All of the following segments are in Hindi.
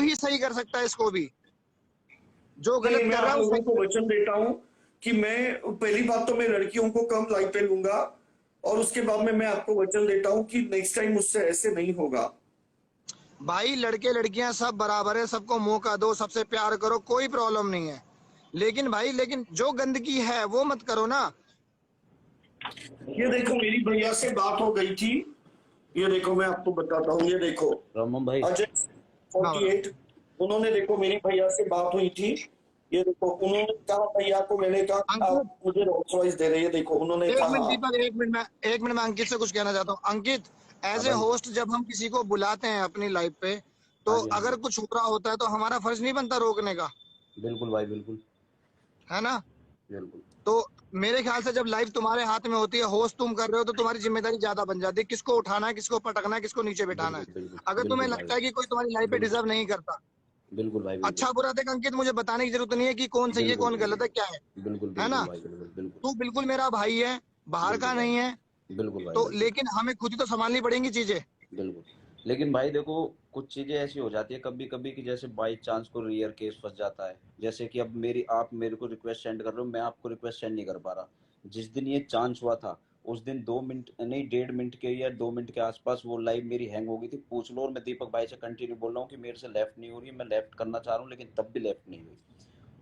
ही सही कर सकता है इसको भी, जो गलत मैं कर रहा आप है लोगों को वो। वचन देता हूं कि मैं पहली बात तो मैं लड़कियों को कम लाइव पे लूंगा, और उसके बाद में मैं आपको वचन देता हूं कि नेक्स्ट टाइम मुझसे ऐसे नहीं होगा। भाई लड़के लड़कियां सब बराबर है, सबको मौका दो, सबसे प्यार करो, कोई प्रॉब्लम नहीं है। लेकिन भाई लेकिन जो गंदगी है वो मत करो ना। ये देखो मेरी भैया से बात हो गई थी, ये देखो मैं आपको बताता हूँ, ये देखो रामम भाई। अजय हाँ बताओ। 48, उन्होंने देखो मेरी भैया से बात हुई थी, ये देखो उन्होंने कहा भैया को, मैंने कहा अंकित आप मुझे रोल्स रॉयस दे रहे हैं, देखो उन्होंने एक मिनट कहा। दीपक, एक मिनट मैं अंकित से कुछ कहना चाहता हूँ। अंकित, हाँ एज ए भाई। होस्ट जब हम किसी को बुलाते हैं अपनी लाइफ पे, हाँ तो जी, हाँ अगर जी। कुछ हो रहा होता है तो हमारा फर्ज नहीं बनता रोकने का, बिल्कुल भाई, बिल्कुल। है ना? बिल्कुल तो मेरे ख्याल से जब लाइफ तुम्हारे हाथ में होती है, होस्ट तुम कर रहे हो, तो तुम्हारी जिम्मेदारी ज्यादा बन जाती है, किसको उठाना है, किसको पटकना है, किसको नीचे बिठाना है। बिल्कुल बिल्कुल अगर तुम्हें बिल्कुल भाई। लगता है कि कोई तुम्हारी लाइफ पे बिल्कुल डिजर्व नहीं करता, बिल्कुल भाई। बिल्कुल अच्छा बुरा देख अंकित, मुझे बताने की जरूरत नहीं है कि कौन सही है बिल्कुल कौन गलत है क्या बिल्कुल है बिल्कुल ना? भाई। बिल्कुल बिल्कुल तू बिल्कुल मेरा भाई है, बाहर बिल्कुल का भाई। नहीं है। बिल्कुल भाई। तो बिल्कुल लेकिन हमें खुद ही तो संभालनी पड़ेंगी चीजें। बिल्कुल। लेकिन भाई देखो, कुछ चीजें ऐसी हो जाती है कभी कभी कि जैसे बाई चांस को रेयर केस फंस जाता है। जैसे कि अब मेरी, आप मेरे को रिक्वेस्ट सेंड कर रहे हो, मैं आपको रिक्वेस्ट सेंड नहीं कर पा रहा। जिस दिन ये चांस हुआ था, उस दिन 2 मिनट नहीं, 1.5 मिनट के या 2 मिनट के आसपास वो लाइव मेरी हैंग हो गई थी, पूछ लो। और मैं दीपक भाई से कंटिन्यू बोल रहा हूँ कि मेरे से लेफ्ट नहीं हो रही है, मैं लेफ्ट करना चाह रहा हूँ, लेकिन तब भी लेफ्ट नहीं हुई।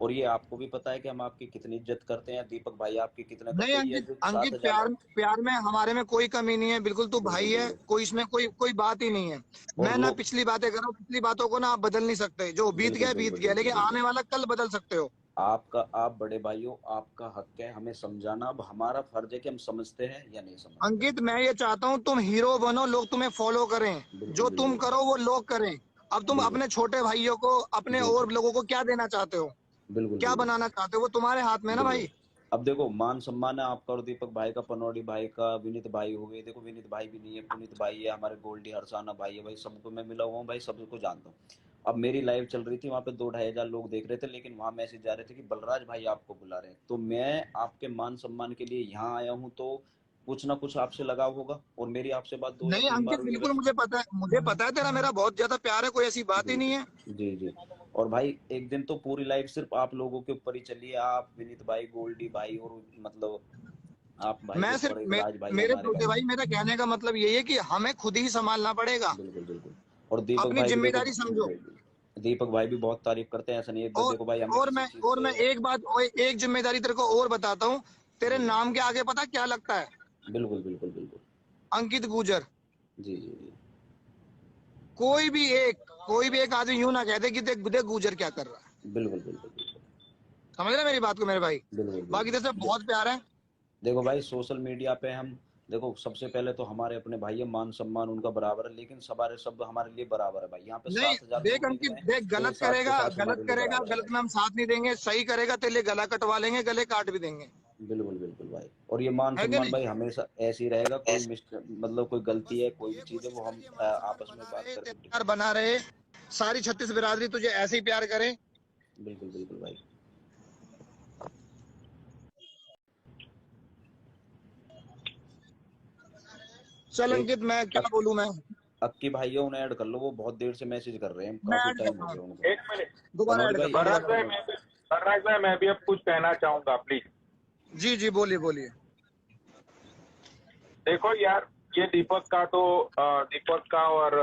और ये आपको भी पता है कि हम आपकी कितनी इज्जत करते हैं, दीपक भाई आपकी कितना नहीं करते हैं। ये अंकित, जो सात अंकित हजार प्यार प्यार में हमारे में कोई कमी नहीं है, बिल्कुल तू बिल्कुल भाई है, बिल्कुल। कोई इसमें कोई कोई बात ही नहीं है। और मैं ना लोग, पिछली बातें कर रहा हूँ, पिछली बातों को ना आप बदल नहीं सकते, जो बीत बिल्कुल गया बीत बिल्कुल गया, बिल्कुल लेकिन बिल्कुल। आने वाला कल बदल सकते हो। आपका, आप बड़े भाइयों, आपका हक है हमें समझाना। अब हमारा फर्ज है कि हम समझते हैं या नहीं समझते। अंकित मैं ये चाहता हूँ तुम हीरो बनो, लोग तुम्हें फॉलो करें, बिल्कुल जो तुम बिल्कुल करो वो लोग करें। अब तुम बिल्कुल। अपने छोटे भाइयों को, अपने जी जी। और लोगों को क्या देना चाहते हो, बिल्कुल क्या बिल्कुल बनाना चाहते हो, वो तुम्हारे हाथ में है ना बिल्कुल। भाई। अब देखो, मान सम्मान है आपका और दीपक भाई का, पनौड़ी भाई का, विनीत भाई हो गए। देखो विनीत भाई भी नहीं है, पुनीत भाई है, हमारे गोल्डी हरसाना भाई है, भाई सबको मैं मिला हुआ हूँ भाई, सबको जानता हूँ। अब मेरी लाइव चल रही थी, वहां पे 2-2.5 हजार लोग देख रहे थे, लेकिन वहां मैसेज जा रहे थे कि बलराज भाई आपको बुला रहे हैं। तो मैं आपके मान सम्मान के लिए यहाँ आया हूँ, तो कुछ ना कुछ आपसे लगाव होगा। और मेरी आपसे बात 2 या 3 बार नहीं अंकित हुई है बिल्कुल, बस। मुझे पता है तेरा मेरा बहुत ज्यादा प्यार है, कोई ऐसी बात जी ही नहीं है। जी जी। और भाई एक दिन तो पूरी लाइफ सिर्फ आप लोगों के ऊपर ही चली है, आप, विनीत भाई, गोल्डी भाई, और मतलब आप भाई के मैं ऊपर, सिर्फ एक राज भाई मेरे हमारे छोटे भाई। भाई, मेरा कहने का मतलब यही है कि हमें खुद ही संभालना पड़ेगा। बिल्कुल बिल्कुल। और दीपक अपनी भाई भी देखो, जिम्मेदारी समझो। दीपक भाई भी बहुत तारीफ करते हैं, ऐसा नहीं है। और देखो भाई, हमें किसी चीज और से, मैं एक बात, एक जिम्मेदारी तेरे को और बताता हूँ। तेरे जी जी। नाम के आगे पता क्या लगता है? बिल्कुल बिल्कुल बिल्कुल। अंकित गुजर। जी जी जी। कोई भी एक आदमी यूं ना कहते कि देख देख गुजर क्या कर रहा है। बिल्कुल बिल्कुल बिल्कुल समझ रहे मेरी बात को मेरे भाई? बिल्कुल बाकी तेरे से बिल्कुल। बहुत प्यार है। देखो भाई, सोशल मीडिया पे हम, देखो सबसे पहले तो हमारे अपने भाई है, मान सम्मान उनका बराबर है, लेकिन सवारे सब हमारे लिए बराबर है भाई। यहाँ पे नहीं 7 हजार देख लोग देख अंकित, रहे हैं, देख तो ये गलत 7 के करेगा, 7 हमारे लिए बराबर है गलत भाई। में हम साथ नहीं देंगे, सही करेगा तेरे लिए गला कटवा लेंगे, गले काट भी देंगे। बिल्कुल बिल्कुल भाई। और ये मान है कि सम्मान नहीं? भाई हमेशा ऐसे ही रहेगा। कोई मतलब कोई गलती है, कोई भी ये चीज है, कोशिश वो हम रहेगी हमारी, साथ आपस में बना बात रहे, करके। तेरा प्यार बना रहे, सारी 36 बिरादरी तुझे ऐसे ही प्यार करे। बिल्कुल बिल्कुल भाई। चल एक अंकित, मैं क्या बोलूं मैं। अक्की भाई है, उन्हें ऐड कर लो, वो बहुत देर से मैसेज कर रहे हैं, मैं काफी ऐड कर टाइम हो रहा हूँ, गया उनको। एक मिनट। दोबारा पनौड़ी ऐड कर भाई, रहा हूँ, दोबारा ऐड कर बलराज भाई, मैं भी अब कुछ कहना चाहूंगा प्लीज। रहा हूँ। जी जी बोलिए बोलिए। देखो यार, ये दीपक का तो दीपक का और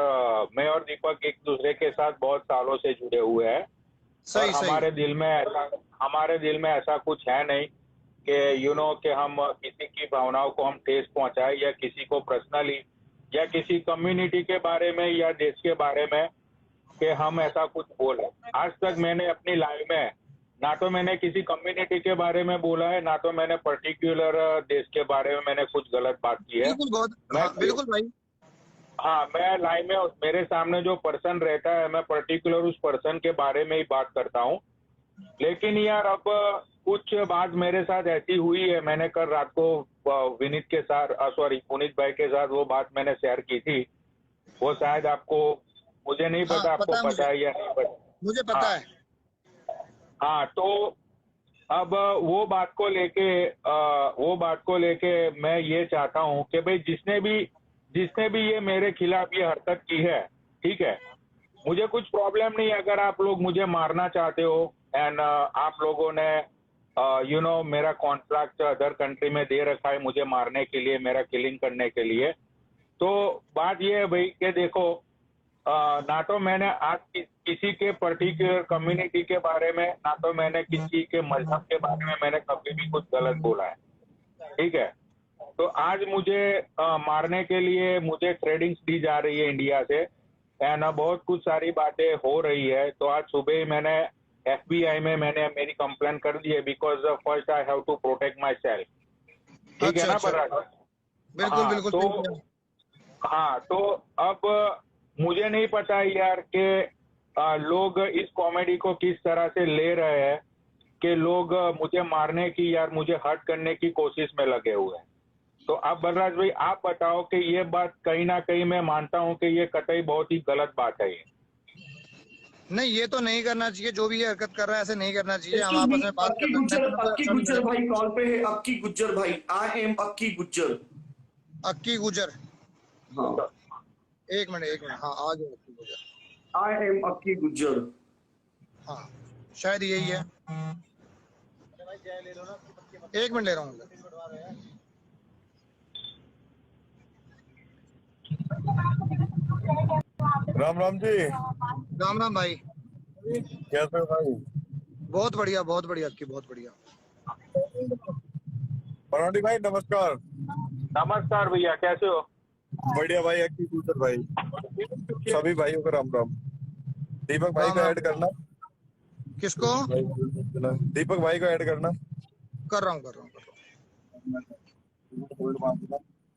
मैं और दीपक एक दूसरे के साथ बहुत सालों से जुड़े हुए हैं। और सही सही। हमारे दिल में ऐसा कुछ है नहीं कि कि हम किसी की भावनाओं को हम ठेस पहुंचाए, या किसी को पर्सनली, या किसी कम्युनिटी के बारे में या देश के बारे में कि हम ऐसा कुछ बोले। आज तक मैंने अपनी लाइफ में ना तो मैंने किसी कम्युनिटी के बारे में बोला है, ना तो मैंने पर्टिकुलर देश के बारे में मैंने कुछ गलत बात की है। बिल्कुल बहुत, मैं हाँ बिल्कुल भाई। हाँ, मैं लाइफ में मेरे सामने जो पर्सन रहता है, मैं पर्टिकुलर उस पर्सन के बारे में ही बात करता हूँ। लेकिन यार अब कुछ बात मेरे साथ ऐसी हुई है, मैंने कल रात को विनीत के साथ, सॉरी पुनीत भाई के साथ वो बात मैंने शेयर की थी। वो शायद आपको, मुझे नहीं हाँ पता आपको पता है मुझे, पता है या नहीं मुझे पता। पता हाँ है। हाँ। तो अब वो बात को लेके मैं ये चाहता हूँ कि भाई जिसने भी ये मेरे खिलाफ ये हरकत की है, ठीक है, मुझे कुछ प्रॉब्लम नहीं है अगर आप लोग मुझे मारना चाहते हो एंड आप लोगों ने मेरा कॉन्ट्रैक्ट अदर कंट्री में दे रखा है मुझे मारने के लिए, मेरा किलिंग करने के लिए। तो बात ये है भाई कि देखो ना तो मैंने आज किसी के पर्टिकुलर कम्युनिटी के बारे में, ना तो मैंने किसी के मजहब के बारे में मैंने कभी भी कुछ गलत बोला है, ठीक है। तो आज मुझे मारने के लिए मुझे ट्रेडिंग्स दी जा रही है इंडिया से एंड बहुत कुछ सारी बातें हो रही है। तो आज सुबह ही मैंने FBI में मैंने मेरी कंप्लेंट कर दी है because first I have to protect myself, ठीक है ना बराबर। बिल्कुल बिल्कुल तो हाँ, तो अब मुझे नहीं पता यार कि लोग इस कॉमेडी को किस तरह से ले रहे हैं कि लोग मुझे मारने की यार मुझे हर्ट करने की कोशिश में लगे हुए हैं। तो अब बलराज भाई आप बताओ कि ये बात कहीं ना कहीं मैं मानता हूँ कि ये कतई बहुत ही गलत बात है। ये नहीं, ये तो नहीं करना चाहिए, जो भी ये हरकत कर रहा है ऐसे नहीं करना चाहिए। हम आपस में बात कर सकते हैं। अक्की गुज्जर भाई कॉल पे है। अक्की गुज्जर भाई, आई एम अक्की गुज्जर। अक्की गुजर, हाँ एक मिनट हाँ आ जाओ अक्की गुजर। आई एम अक्की गुज्जर। हाँ शायद यही है। एक मिनट ले रहा हूँ। राम राम जी। राम राम भाई। कैसे हो भाई? बहुत बढ़िया अक्की, बहुत बढ़िया। पनौटी भाई नमस्कार। नमस्कार भैया, कैसे हो? बढ़िया भाई। अक्की गुजर भाई, सभी भाइयों को राम राम। दीपक भाई को ऐड करना। किसको? दीपक भाई को ऐड करना। कर रहा हूँ।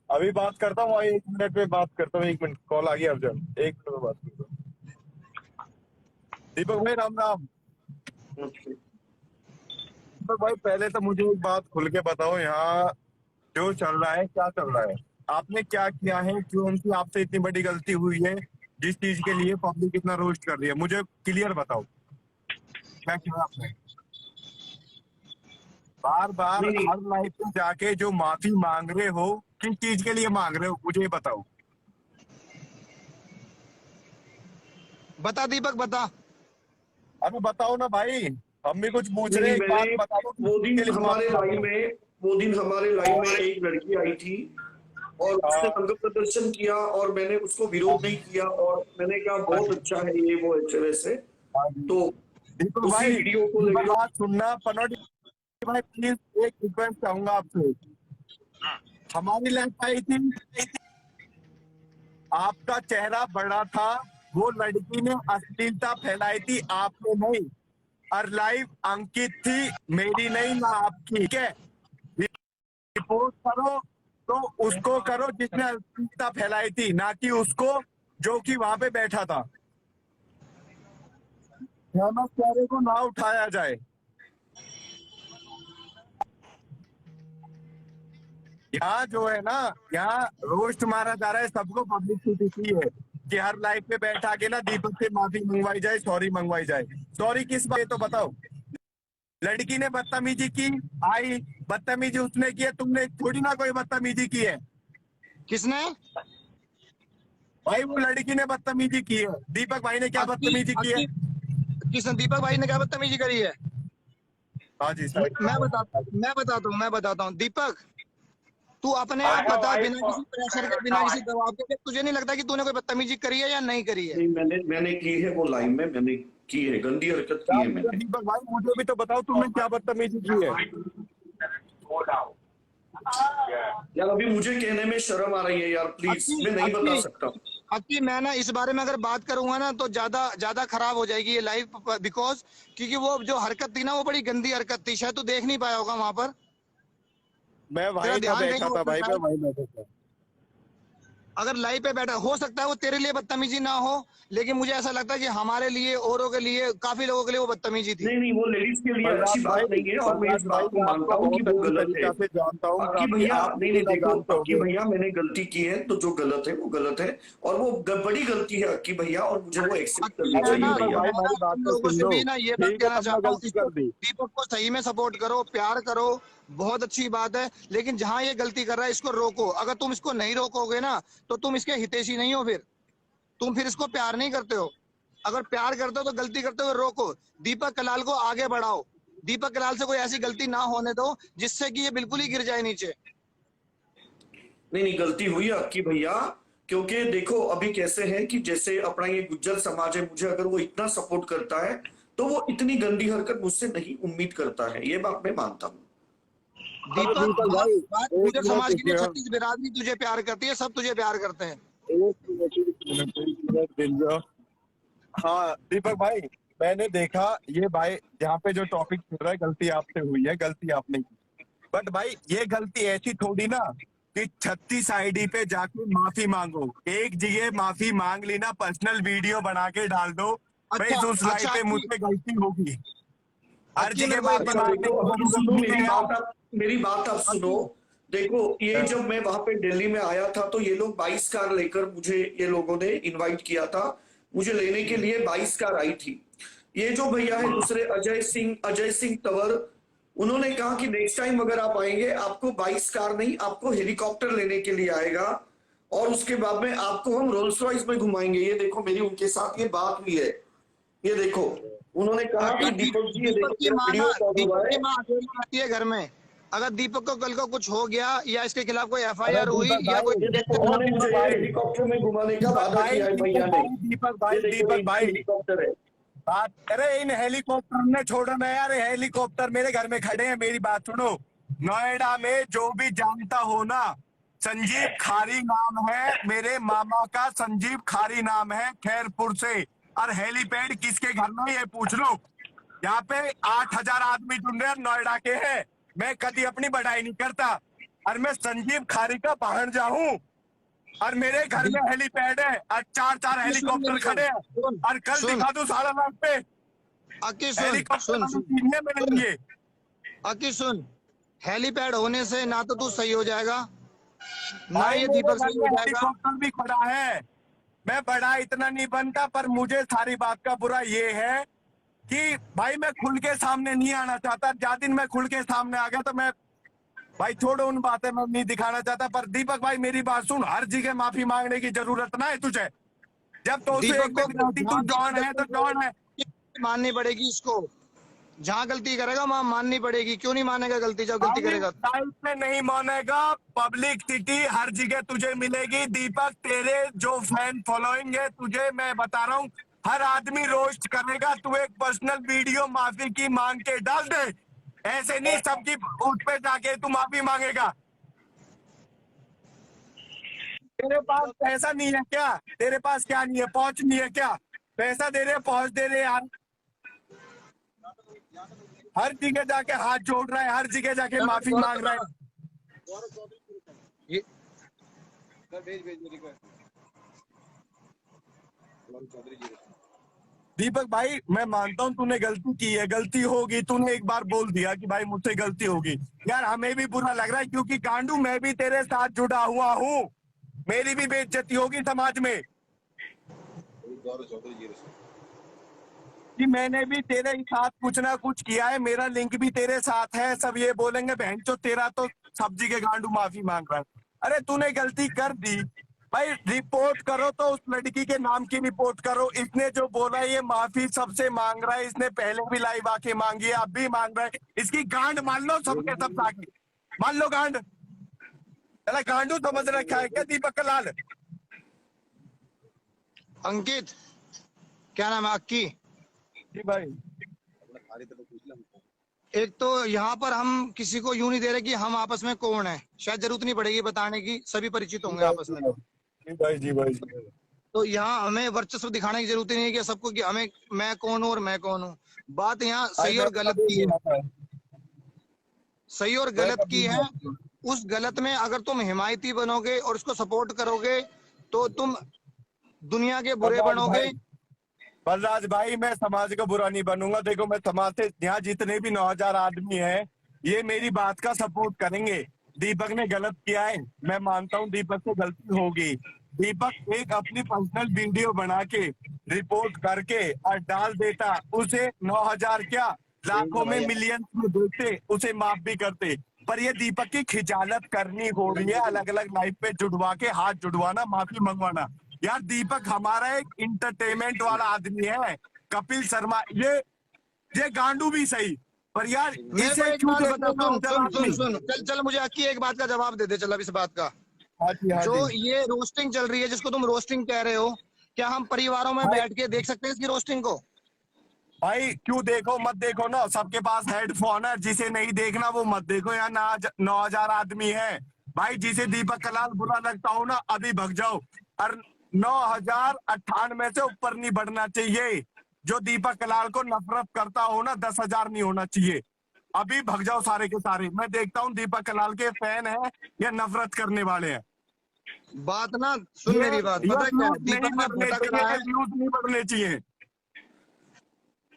अभी बात करता हूँ भाई, 1 मिनट में बात करता हूँ। 1 मिनट, कॉल आ गया अर्जन, 1 मिनट में बात करता हूँ। दीपक भाई राम राम। दीपक भाई पहले तो मुझे एक बात खुल के बताओ, यहाँ जो चल रहा है क्या चल रहा है? आपने क्या किया है? क्यों उनकी आपसे इतनी बड़ी गलती हुई है जिस चीज के लिए पब्लिक इतना रोस्ट कर रही है? मुझे क्लियर बताओ क्या किया आपने? बार बार हर लाइफ में जाके जो माफी मांग रहे हो, किस चीज के लिए मांग रहे हो मुझे ये बताओ। बता दीपक बता। अरे बताओ ना भाई, हम भी कुछ पूछ रहे हैं। वो दिन हमारे लाइव में एक लड़की आई थी और उसने अंग प्रदर्शन किया और मैंने उसको विरोध नहीं किया और मैंने कहा बहुत अच्छा है ये वो ऐसे वैसे। तो भाई वीडियो को बात सुनना पनौटी भाई, प्लीज एक रिक्वेस्ट चाहूंगा आपसे। हमारी लाइफ आई थी, आपका चेहरा बड़ा था, वो लड़की ने अश्लीलता फैलाई थी, आपने नहीं। और लाइव अंकित थी, मेरी नहीं ना आपकी, ठीक है। रिपोर्ट करो तो उसको करो जिसने अश्लीलता फैलाई थी, ना कि उसको जो कि वहां पे बैठा था। फेमस चेहरे को ना उठाया जाए। यहाँ जो है ना, यहाँ रोस्ट मारा जा रहा है, सबको पब्लिसिटी है कि हर लाइफ पे बैठा के ना दीपक से माफी मंगवाई जाए, सॉरी मंगवाई जाए। सॉरी किस बात? तो बताओ। लड़की ने बदतमीजी की, आई बदतमीजी उसने की है, तुमने थोड़ी ना कोई बदतमीजी की है। किसने? भाई वो लड़की ने बदतमीजी की है। दीपक भाई ने क्या बदतमीजी की है? किसने? दीपक भाई ने क्या बदतमीजी करी है? हाँ जी मैं बताता हूँ दीपक, तू अपने आप बता, बिना किसी प्रेशर के, बिना किसी दबाव के। तुझे नहीं लगता कि तूने कोई बदतमीजी करी है या नहीं करी है? नहीं, मैंने की है, वो लाइव में मैंने की है, गंदी हरकत की है मैंने। दीपक भाई मुझे भी तो बताओ, तुमने क्या बदतमीजी की है? यार अभी मुझे कहने में शर्म आ रही है यार, प्लीज मैं नहीं बता सकता। अक्की मैं ना इस बारे में अगर बात करूंगा ना तो ज्यादा खराब हो जाएगी ये लाइव, बिकॉज क्योंकि वो जो हरकत थी ना वो बड़ी गंदी हरकत थी। शायद तू देख नहीं पाया होगा वहां पर। मैं भाई ध्यान देखा था भाई, मैं भाई बैठा था। अगर लाइव पे बैठा, हो सकता है वो तेरे लिए बदतमीजी ना हो, लेकिन मुझे ऐसा लगता है कि हमारे लिए, औरों के लिए, काफी लोगों के लिए वो बदतमीजी थी। नहीं, वो लेडीज के लिए अच्छी बात नहीं है और मैं इस बात को मानता हूँ कि वो गलत है। अक्की भैया, नहीं देखो अक्की भैया, मैंने गलती की है तो जो गलत है वो गलत है और वो बड़ी गलती है अक्की भैया, और मुझे वो एक्सेप्ट करनी चाहिए भैया। लोगों से भी ना ये बात कहना चाहता हूँ, दीपक को सही में सपोर्ट करो, प्यार करो, बहुत अच्छी बात है, लेकिन जहां ये गलती कर रहा है इसको रोको। अगर तुम इसको नहीं रोकोगे ना तो तुम इसके हितैषी नहीं हो, फिर तुम इसको प्यार नहीं करते हो। अगर प्यार करते हो तो गलती करते हुए रोको, दीपक कलाल को आगे बढ़ाओ, दीपक कलाल से कोई ऐसी गलती ना होने दो जिससे कि ये बिल्कुल ही गिर जाए नीचे। नहीं गलती हुई अक्की भैया, क्योंकि देखो अभी कैसे है कि जैसे अपना ये गुज्जर समाज है, मुझे अगर वो इतना सपोर्ट करता है तो वो इतनी गंदी हरकत मुझसे नहीं उम्मीद करता है, ये बात मैं मानता हूँ। दीपक भाई, गुजर समाज की 36 बिरादरी तुझे प्यार करती है, सब तुझे प्यार करते हैं। हाँ दीपक भाई, मैंने देखा ये भाई यहाँ पे जो टॉपिक चल रहा है, गलती आपसे हुई है, गलती आपने की, बट भाई ये गलती ऐसी थोड़ी ना कि 36 आईडी पे जाके माफी मांगो, एक जगह माफी मांग ली ना, पर्सनल वीडियो बना के डाल दो भाई, उस लाइफ पे मुझसे गलती होगी, हर जगह माफी मांगने की सुनो जरूरत नहीं है। मेरी बात आप सुनो। देखो ये जब मैं वहां पे दिल्ली में आया था तो ये लोग 22 कार लेकर मुझे, ये लोगों ने इनवाइट किया था, मुझे लेने के लिए 22 कार आई थी। ये जो भैया है दूसरे अजय सिंह तंवर, उन्होंने कहा कि नेक्स्ट टाइम अगर आप आएंगे आपको 22 कार नहीं, आपको हेलीकॉप्टर लेने के लिए आएगा और उसके बाद में आपको हम रोल्स रॉयस में घुमाएंगे। ये देखो मेरी उनके साथ ये बात हुई है, ये देखो उन्होंने कहा कि दीपक जी ये देखो वीडियो रहती है घर में, अगर दीपक को कल को कुछ हो गया या इसके खिलाफ कोई एफआईआर हुई या कोई उन्होंने मुझे हेलीकॉप्टर में घुमाने का वादा किया है भैया ने। दीपक भाई हेलीकॉप्टर है बात, अरे इन हेलीकॉप्टर ने छोड़ो ना यार, हेलीकॉप्टर मेरे घर में खड़े हैं, मेरी बात सुनो। नोएडा में जो भी जानता हो ना, संजीव खारी नाम है, मेरे मामा का संजीव खारी नाम है, खैरपुर से, और हेलीपैड किसके घर में ये पूछ लो। यहाँ पे 8,000 आदमी ढूंढ रहे हैं, नोएडा के हैं, मैं कभी अपनी बढ़ाई नहीं करता, और मैं संजीव खारी का भांजा हूँ, और मेरे घर में हेलीपैड है और 4 हेलीकॉप्टर खड़े हैं, और कल दिखा दूं 8.5 पे हेलीकॉप्टर मिलेंगे। अकी सुन, हेलीपैड होने से ना तो तू सही हो जाएगा ना ये दीपक सही हो जाएगा। हेलीकॉप्टर भी खड़ा है, मैं बड़ा इतना नहीं बनता, पर मुझे सारी बात का बुरा ये है कि भाई मैं खुल के सामने नहीं आना चाहता, ज्यादा दिन मैं खुल के सामने आ गया तो मैं भाई छोड़ो उन बातें, मैं नहीं दिखाना चाहता। पर दीपक भाई मेरी बात सुन, हर जगह माफी मांगने की जरूरत ना है तुझे, जब तो उसे एक गलती तू जॉन है तो जॉन है, माननी पड़ेगी इसको, जहाँ गलती करेगा वहां माननी पड़ेगी। क्यों नहीं मानेगा गलती जब गलती करेगा? लाइफ में नहीं मानेगा, पब्लिक सिटी हर जगह तुझे मिलेगी दीपक, तेरे जो फैन फॉलोइंग है तुझे मैं बता रहा हूँ, हर आदमी रोस्ट करेगा, तू एक पर्सनल वीडियो माफी की मांग के डाल दे, ऐसे नहीं सबकी उठ पे जाके तू माफी मांगेगा। तेरे पास पैसा नहीं है क्या? तेरे पास क्या नहीं है, पहुंच नहीं है क्या? पैसा दे रहे, पहुंच दे रहे यार, हर जगह जाके हाथ जोड़ रहा है, हर जगह जाके माफी मांग रहा है। दीपक भाई मैं मानता हूँ तूने गलती की है, गलती होगी, तूने एक बार बोल दिया कि भाई मुझसे गलती होगी, यार हमें भी बुरा लग रहा है क्योंकि गांडू मैं भी तेरे साथ जुड़ा हुआ हूँ, मेरी भी बेइज्जती होगी समाज में कि मैंने भी तेरे साथ कुछ ना कुछ किया है, मेरा लिंक भी तेरे साथ है, सब ये बोलेंगे बहन चो तेरा तो सब्जी के गांडू माफी मांग रहा है। अरे तूने गलती कर दी भाई, रिपोर्ट करो तो उस लड़की के नाम की रिपोर्ट करो, इसने जो बोला ये माफी सबसे मांग रहा है, इसने पहले भी लाइव आके मांगी है, अब भी मांग रहा है, इसकी गांड मान लो सबके सब जाके मान लो गांड, चला गांडू समझ रखा है क्या दीपक कलाल? अंकित क्या नाम है? अक्की जी भाई, एक तो यहाँ पर हम किसी को यूं नहीं दे रहे कि हम आपस में कौन है, शायद जरूरत नहीं पड़ेगी बताने की, सभी परिचित होंगे आपस में। जी भाई, जी भाई, तो यहाँ हमें वर्चस्व दिखाने की जरूरत नहीं है कि सबको कि हमें मैं कौन हूँ और मैं कौन हूँ। बात यहाँ सही और गलत की है, सही और गलत की है। उस गलत में अगर तुम हिमायती बनोगे और उसको सपोर्ट करोगे तो तुम दुनिया के बुरे बनोगे। बलराज भाई मैं समाज का बुरा नहीं बनूंगा, देखो मैं समाज से यहाँ जितने भी 9,000 आदमी हैं ये मेरी बात का सपोर्ट करेंगे। दीपक ने गलत किया है, मैं मानता हूँ दीपक से गलती होगी, दीपक एक अपनी पर्सनल वीडियो बना के रिपोर्ट करके और डाल देता, उसे 9,000 क्या लाखों में मिलियंस में देते, उसे माफ भी करते, पर ये दीपक की खिजालत करनी हो रही है, अलग अलग लाइफ पे जुड़वा के हाथ जुड़वाना, माफी मंगवाना, यार दीपक हमारा एक इंटरटेनमेंट वाला आदमी है। कपिल शर्मा ये गांडू भी सही, पर यार मेरे को इसे एक क्यों बात देखता बता, था सुन उधर सुन आदमी? सुन सुन, चल चल मुझे अक्की एक बात का जवाब दे दे, चल अब इस बात का। हाँ जी, हाँ जो जी। ये रोस्टिंग चल रही है, जिसको तुम रोस्टिंग कह रहे हो, क्या हम परिवारों में भाई- बैठ के देख सकते हैं इसकी रोस्टिंग को? भाई क्यों देखो, मत देखो ना, सबके पास हेडफोन है। जिसे नहीं देखना वो मत देखो। यहाँ 9,000 आदमी है भाई। जिसे दीपक कलाल बुरा लगता हो ना, अभी भग जाओ। और 9,098 से ऊपर नहीं बढ़ना चाहिए। जो दीपक कलाल को नफरत करता हो ना, 10,000 नहीं होना चाहिए। अभी भग जाओ सारे के सारे। मैं देखता हूँ दीपक कलाल के फैन है या नफरत करने वाले हैं। बात ना सुन, मेरी बात ये पता है क्या है? व्यूज नहीं दीपक ने बढ़ने भटक रहा चाहिए, है व्यूज नहीं बढ़ने चाहिए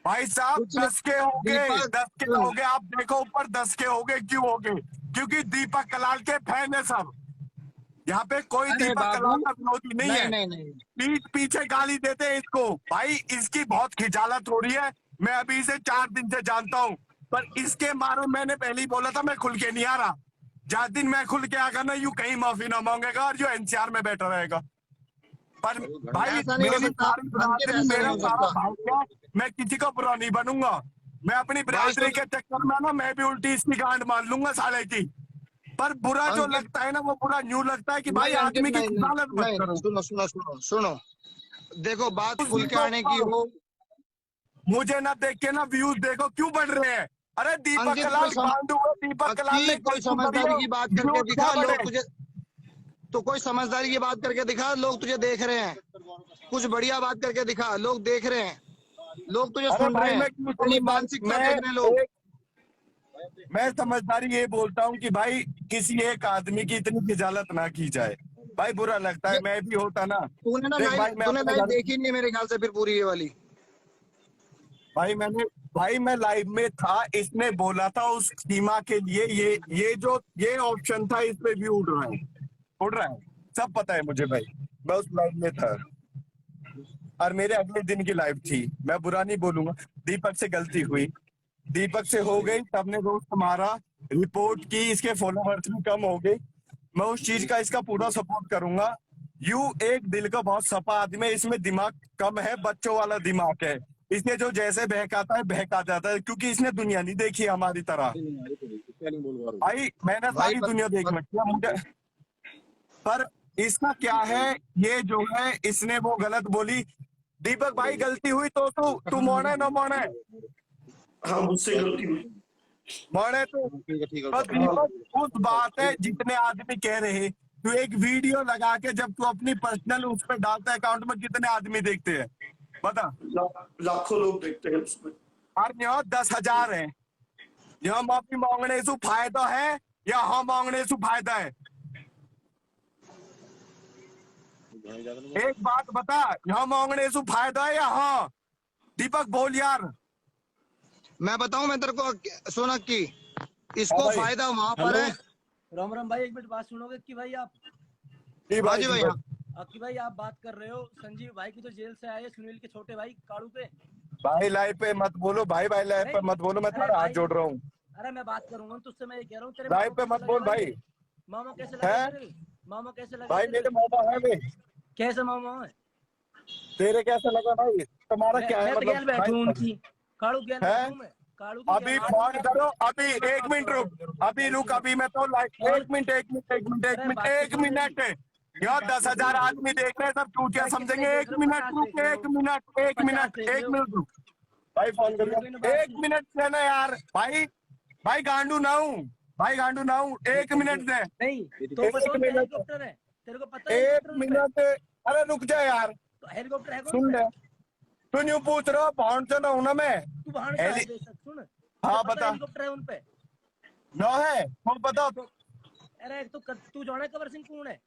भाई साहब। कुछ नहीं। 10 के हो गए, दीपक 10 के सुन, हो गए। आप देखो ऊपर 10 के हो गए, क्यों हो गए? क्योंकि दीपक कलाल के फैन है सब। यहाँ पे कोई अरे दीपक बाबू, कलाल का विरोधी नहीं है। नहीं नहीं, पीठ पीछे गाली देते हैं इसको। भाई इसकी बहुत खिजालत हो रही है। मैं अभी इसे 4 दिन से जानता हूँ, पर इसके मारे मैंने पहले ही बोला था मैं खुल के नहीं आ रहा। जहाँ दिन मैं खुल के आगा ना, यूं कहीं माफी ना मांगेगा और जो एनसीआर में बैठा रहेगा। पर भाई ऐसा नहीं हो मेरी सकता सारी अंकित, बिरादरी, ऐसा नहीं मेरा हो सारा सकता भाई है। मैं किसी का बुरा नहीं बनूंगा। मैं अपनी भाई। बिरादरी सुन के चक्कर में ना, मैं भी उल्टी इसकी गांड मान लूंगा साले की। पर बुरा जो अंकित, लगता है ना, वो बुरा न्यू लगता है कि भाई नहीं अंकित, आदमी की नहीं नहीं खिजालत मत नहीं, करो। सुनो सुनो सुनो सुनो, देखो बात खुल के आने की हो। मुझे ना देख के ना व्यूज देखो क्यों बढ़ रहे हैं। अरे दीपक अंकित कलाल कोई गांडू है, दीपक कलाल ने कोई गलती करी समझदारी है, की बात करके व्यूज दिखा, क्या बढ़े? लोग तुझे, तो कोई समझदारी की बात करके दिखा, लोग तुझे देख रहे हैं। कुछ बढ़िया बात करके दिखा, लोग देख रहे हैं, लोग तुझे अरे सुन रहे भाई हैं, मैं क्यों तेरी समझदारी, मानसिकता देख रहे हैं लोग। मैं समझदारी ये बोलता हूँ कि भाई किसी एक आदमी की इतनी खिजालत ना की जाए। भाई बुरा लगता है, ये मैं भी होता ना। तूने ना देख लाइव, भाई मैं तूने अपने लाइव घर, देखी नहीं मेरे ख्याल से फिर पूरी ये वाली। भाई मैं लाइव में था। इसने बोला था उस सीमा के लिए ये ऑप्शन था, इस पे भी उड़ रहा है। सब पता है मुझे भाई, मैं उस लाइव में था और मेरे अगले दिन की लाइव थी। मैं बुरा नहीं बोलूंगा। दीपक से गलती हुई, दीपक से हो गई, तब ने दोस्त मारा, रिपोर्ट की, इसके फॉलोवर्स भी कम हो गए। मैं उस चीज का इसका पूरा सपोर्ट करूंगा। यू एक दिल का बहुत सफा आदमी है, इसमें दिमाग कम है, बच्चों वाला दिमाग है। इसने जो जैसे बहकाता है बहका जाता है, क्योंकि इसने दुनिया नहीं देखी हमारी तरह। भाई मैंने भाई सारी दुनिया देख रखी है मुझे। पर इसका क्या है, ये जो है इसने वो गलत बोली। दीपक भाई गलती हुई तो तू मोड़े ना मोड़े, हाँ मुझसे गलती हुई। मोड़े तो बस। दीपक उस बात है जितने आदमी कह रहे। तू एक वीडियो लगा के जब तू अपनी पर्सनल उस पर डालता है अकाउंट में, कितने आदमी देखते हैं बता? लाखों लोग देखते हैं उसमें। और यहाँ 10,000 है। यहाँ माफी मांगने से फायदा है या हाँ मांगने से फायदा है? एक बात बता, यहाँ मांगने से फायदा है या हाँ? दीपक बोल यार। मैं बताऊं, मैं तेरे को सोना की, इसको भाई। फायदा वहां पर है। राम राम भाई, एक मिनट बात सुनोगे कि भाई आप? जी भाई, बाजी भाई, हाँ। कि भाई आप बात कर रहे हो संजीव भाई की, तो जेल से आए सुनील के छोटे भाई काड़ू पे। भाई लाइव पे मत बोलो, भाई लाइव पे मत बोलो, मैं तुम्हारा हाथ जोड़ रहा हूँ। अरे मैं बात करूंगा तुझसे, मैं ये कह रहा हूँ तेरे लाइव पे मत बोल भाई। मामा कैसे लगा हैं? तेरे? मामा कैसे लगा भाई तेरे? मेरे मामा है वे। कैसे मामा है? तेरे कैसे लगा भाई? तुम्हारा क्या है मैं तो गैल बैठू भाई? उनकी, काड़ू गैल हैं? बैठू मैं, काड़ू की अभी गैल फोन बैठू। करो, अभी 1 मिनट रुक, अभी रुक, अभी मैं तो लाइव। 1 मिनट यहाँ 10,000 आदमी देख रहे हैं, सब तू क्या समझेंगे? 1 मिनट रुक, 1 मिनट रुक भाई, फोन करिए। 1 मिनट देना यार भाई। भाई गांडू ना हूँ, भाई गांडू ना हूँ। 1 मिनट दे। नहीं तो एक बताओ, मिनट। हेलीकॉप्टर है तेरे को पता है? 1 हेलीकॉप्टर मिनट। अरे रुक जा यार, तो हेलीकॉप्टर है कौन सुन सा? ले। तू न्यू पूछ रहा पहुंच तो ना हूं ना मैं। तू वहां से है बेशक, सुन। हाँ पता बता। हेलीकॉप्टर है उन पे? नो है वो बता तो। अरे तू जाने कबर सिंह कौन है?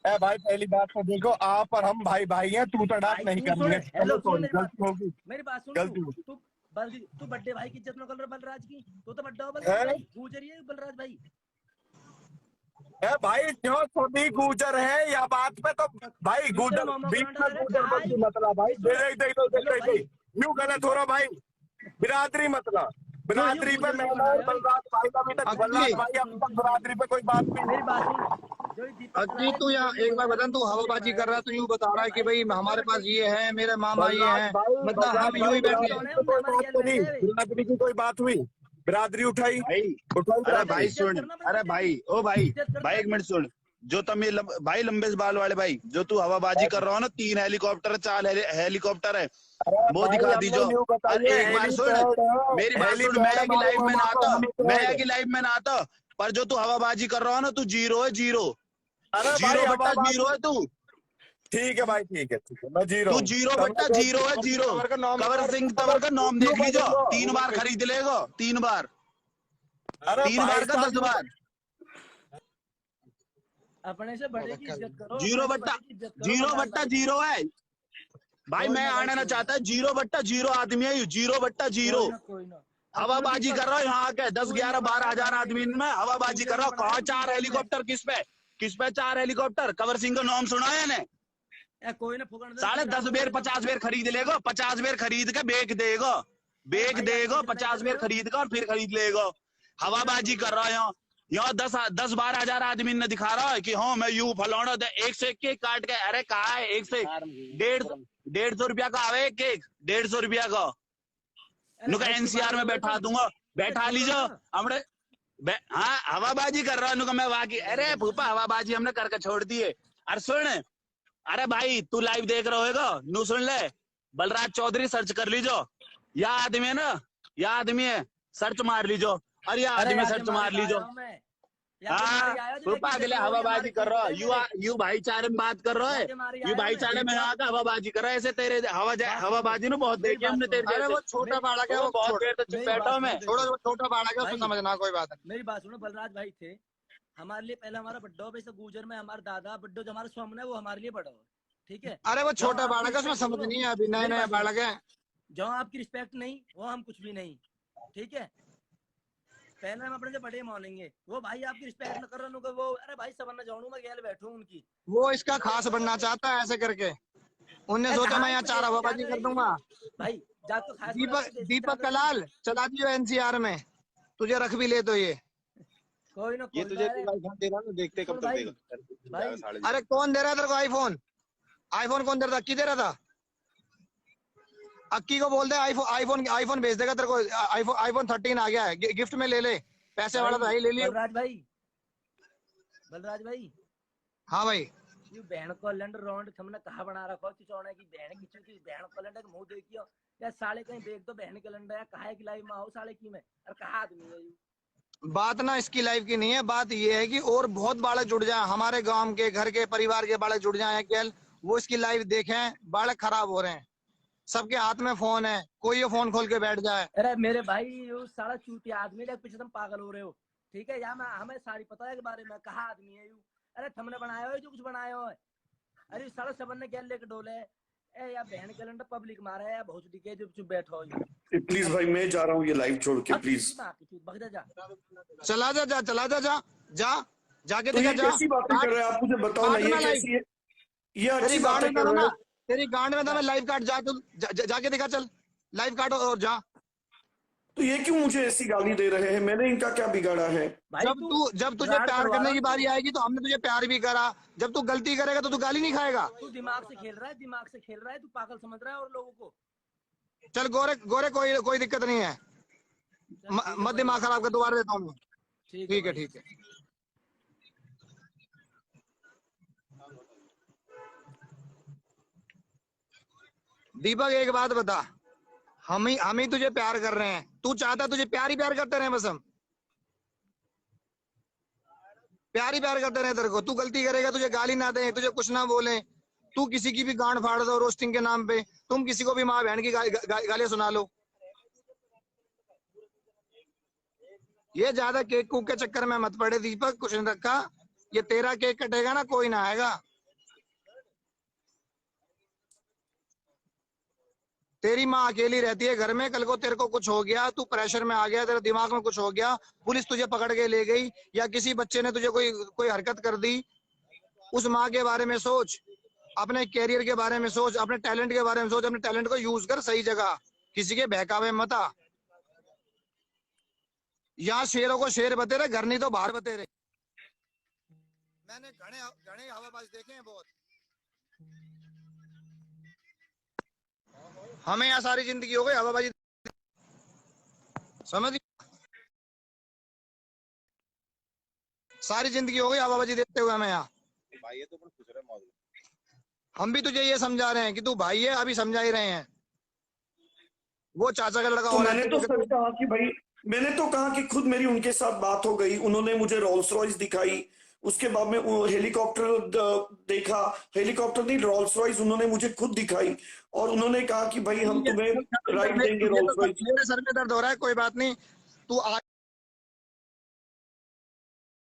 ए भाई पहली बात तो देखो, आप और हम भाई भाई हैं, तू तड़ाक नहीं करनी है। हेलो तो सुन मेरी बात, गलती होगी। मेरी बात सुन। गलती तू बड्डे भाई की इज्जत न कर बलराज की, तो बड्डा हो हैं? बलराज भाई, गुजरी है बलराज भाई। ए भाई क्यों सभी गुजर है या बात पे तो भाई गुजर बीच में गुजर बंदी मतलब भाई। देख न्यू गलत हो रहा भाई। बिरादरी मतलब बिरादरी पे मैं बलराज भाई का अभी तक, बलराज भाई अभी तक बिरादरी पे कोई बात नहीं। मेरी बात सुन, जो ये दीपक अक्की तू यहाँ एक बार बता, तू हवाबाजी कर रहा है, तू यूं बता रहा है कि भाई हमारे पास ये है, मेरे मामा ये बलराज हैं, भाई, मतलब बलराज हम यूं भाई, ही बैठ बिरादरी गए। की कोई बात करी, बिरादरी की कोई बात हुई, बिरादरी उठाई भाई उठाई अरे बिरादरी। भाई सुन, अरे भाई ओ भाई भाई एक मिनट सुन, जो भाई लंबे बाल वाले भाई, जो तू हवाबाजी कर रहा हो ना, 3 हेलीकॉप्टर 4 हेलीकॉप्टर है, अरे वो भाई, दिखा हमने दीजो। न्यू बताइए, अरे एक बार सुन, हेलीपैड है, मेरी बात सुन, हेलीपैड मैं की लाइफ में ना आता, मैं हेलीपैड। की लाइफ में ना आता, पर जो तू हवाबाजी कर रहा हो ना, तू जीरो है, जीरो अरे भाई, जीरो बट्टा हवाबाजी जीरो है तू। ठीक है भाई, ठीक है, मैं जीरो तू हूँ। जीरो बट्टा जीरो है, जीरो। कवर सिंह तवर का नाम देख लीजिए, 3 बार खरीद लेगा, 3 बार, अरे 3 बार का 10 बार। अपने से बड़े की इज्जत करो, जीरो अपने से बट्टा बड़े की इज्जत करो, जीरो बलराज बट्टा भाई। जीरो है भाई। कोई मैं ना भाई, आना ना कोई चाहता है, जीरो बट्टा जीरो आदमी है, जीरो बट्टा जीरो। कोई ना। अब हवाबाजी दीपक, कर रहा हूँ यहाँ के 10 तू 11 इन्हें 12 बनाया हजार था, आदमी में हवाबाजी कर रहा हूँ। कहाँ 4 हेलीकॉप्टर, किस पे 4 हेलीकॉप्टर? कवर सिंह का नाम सुना है ने? कोई ना फुकन दे, 10.5 बेर 50 बेर खरीद लेगा, 50 बेर खरीद के बेच देगा, बेच भाई, देगा, आप कितना 50 बेर कर रहे हो? खरीद कर और फिर खरीद लेगा। हवाबाजी कर रहा है यहाँ 10-12 हजार आदमी ने दिखा रहा है कि हाँ मैं यू फलाना, एक से एक केक काट के, अरे कहा है एक से 150 रुपया का आवे, एक केक 150 रुपया का। अरे नुका भाई, की एनसीआर बात में करो बैठा तुम। दूंगा, बैठा छोड़ो लीजिए ना। हमने। हाँ हवाबाजी कर रहा नुका मैं वाकई। अरे फूफा हवाबाजी हमने करके छोड़ दी है। अरे सुन, अरे भाई तू लाइव देख रहा होगा, नू सुन ले, बलराज चौधरी सर्च कर लीजो, या आदमी है ना, या आदमी है, सर्च मार लीजो, और या अरे आदमी यहाँ से सर्च मार मार के लीजो। आया हूँ मैं, यहाँ से हाँ मार के आया हूँ, जो फूफा लेकिन अगले देखो वो ये हवाबाजी हमारे कर रहा खींच है, रहे मेरे। यू भाईचारे में बात कर रहा है, यहाँ से मार के यू आया हूँ मैं। भाईचारे में यहाँ का हवाबाजी कर रहा है। ऐसे तेरे बात सुनो, हवाबाजी ना बहुत मेरी देखी बात हमने सुनो, तेरे अरे वो जैसे, छोटा बालक है, वो वो बहुत छोड़, देर तक चुप मेरी बैठा बात हूँ मैं। सुनो, छोड़ो, देखो वो छोटा बालक है, उसको भाई, समझना कोई बात नहीं। मेरी बात सुनो, बलराज भाई थे हमारे लिए, पहले हमारा बड्डो वैसे गुजर में हमारे दादा बड्डो जो हमारे सामने है वो हमारे लिए बड़ा हो, ठीक है। अरे वो जहाँ छोटा आपकी बालक है, उसमें रिस्पेक्ट, समझ सुनो नहीं है, अभी नए मेरी नए बात सुनो, बालक है। जहाँ आपकी रिस्पेक्ट नहीं वो हम कुछ भी नहीं, ठीक है। पहले हम अपने से बड़े मानेंगे, वो भाई आपकी रिस्पेक्ट न कर रहे हो, वो अरे भाई सब न जानू मैं गैल बैठू उनकी। वो इसका खास बनना चाहता है ऐसे करके, उनने सोचा मैं यहाँ 4 हवाबाजी कर दूंगा। भाई जाके खास दीपक दीपक कलाल चला दियो एनसीआर में, तुझे रख भी ले तो ये। कोई ना, ये कोई तुझे ना। आईफोन दे रहा ना, देखते कब तक भाई, देगा। भाई अरे कौन दे रहा है तेरे को आईफोन? आईफोन कौन दे रहा था? अक्की दे रहा था? अक्की को बोल दे आईफोन भेज देगा तेरे को। आईफोन 13 आ गया है, गिफ्ट में ले ले, पैसे वाला तो है ही, ले लियो। बलराज भाई हाँ भाई, ये बहन को लंड रौंड हमने कहा बना रखा कि चौड़े की बहन की बहन को लंड मुंह देखियो या साले कहीं देख दो बहन के लंड है, कहा की लाइव में आओ साले की में, और कहा आदमी है ये। बात ना इसकी लाइफ की नहीं है, बात ये है कि और बहुत बालक जुड़ जाए, हमारे गांव के, घर के, परिवार के बालक जुड़ जाए केवल, वो इसकी लाइव देखें। बालक खराब हो रहे हैं, सबके हाथ में फोन है, कोई ये फोन खोल के बैठ जाए। अरे मेरे भाई ये साला चूती आदमी के पीछे तुम पागल हो रहे हो, ठीक है। या मैं हमें सारी पता है के बारे में, कहा आदमी है यू। अरे तुमने बनाया हो जो कुछ बनाया हो, अरे साला सबन ने क्या लेके डोले ए या बहन के लंड पब्लिक मारा है, बहुत दिखे जो चुप बैठो। प्लीज भाई मैं जा रहा हूँ ये लाइव छोड़ के, प्लीज। चला जा, चला जा, जाके तो ये दिखा जा। कैसी बातें कर रहे हैं आप, मुझे बताओ ना, ये कैसी है, ये अच्छी बातें कर रहे हो? तेरी गांड में था मैं लाइव काट, जाके दिखा, चल लाइव काट और जा। तो ये क्यों मुझे ऐसी गाली दे रहे हैं? मैंने इनका क्या बिगाड़ा है? जब तुझे प्यार करने की बारी आएगी तो हमने तुझे प्यार भी करा, जब तू गलती करेगा तो तू गाली नहीं खाएगा। तू दिमाग से खेल रहा है, तू पागल समझ रहा है और लोगों को। चल गोरे कोई दिक्कत नहीं है, मत दिमाग खराब कर, दोबारा देता हूँ। ठीक है। दीपक एक बात बता, हम ही तुझे प्यार कर रहे हैं, तू चाहता तुझे प्यार ही प्यार करते रहे, बस हम प्यार ही प्यार करते रहे तेरे को। तू गलती करेगा तुझे गाली ना दे, तुझे कुछ ना बोले, तू किसी की भी गांड फाड़ दो रोस्टिंग के नाम पे, तुम किसी को भी माँ बहन की गालियां सुना लो। ये ज्यादा केक कूक के चक्कर में मत पड़े दीपक, कुछ नहीं रखा, ये तेरा केक कटेगा ना, कोई ना आएगा। तेरी माँ अकेली रहती है घर में, कल को तेरे को कुछ हो गया, तू प्रेशर में आ गया, तेरे दिमाग में कुछ हो गया, पुलिस तुझे पकड़ के ले गई, या किसी बच्चे ने तुझे कोई हरकत कर दी, उस माँ के बारे में सोच, अपने कैरियर के बारे में सोच, अपने टैलेंट के बारे में सोच, अपने टैलेंट को यूज कर सही जगह, किसी के बहकावे मत आ। यहाँ शेरों को शेर बतेरे, घर नहीं तो बाहर बतेरे। मैंने घने घने हवाबाज देखे हैं बहुत। हमें यहाँ सारी जिंदगी हो गई हवाबाजी, समझ, सारी जिंदगी हो गई हवाबाजी देखते हुए हमें यहाँ। भाई ये तो खुश रहे मौजूद। हम भी तुझे ये समझा रहे हैं कि तू भाई है, अभी समझा ही रहे हैं। वो चाचा का लड़का तो और मैंने तो सच कहा कि भाई, मैंने तो कहा कि खुद मेरी उनके साथ बात हो गई, उन्होंने मुझे रोल्स रॉयस दिखाई, उसके बाद में हेलीकॉप्टर देखा, हेलीकॉप्टर नहीं रोल्स रॉयस उन्होंने मुझे खुद दिखाई, और उन्होंने कहा कि भाई हम तुम्हें राइड देंगे रोल्स रॉयस। मेरे सर में दर्द हो रहा है, कोई बात नहीं, तू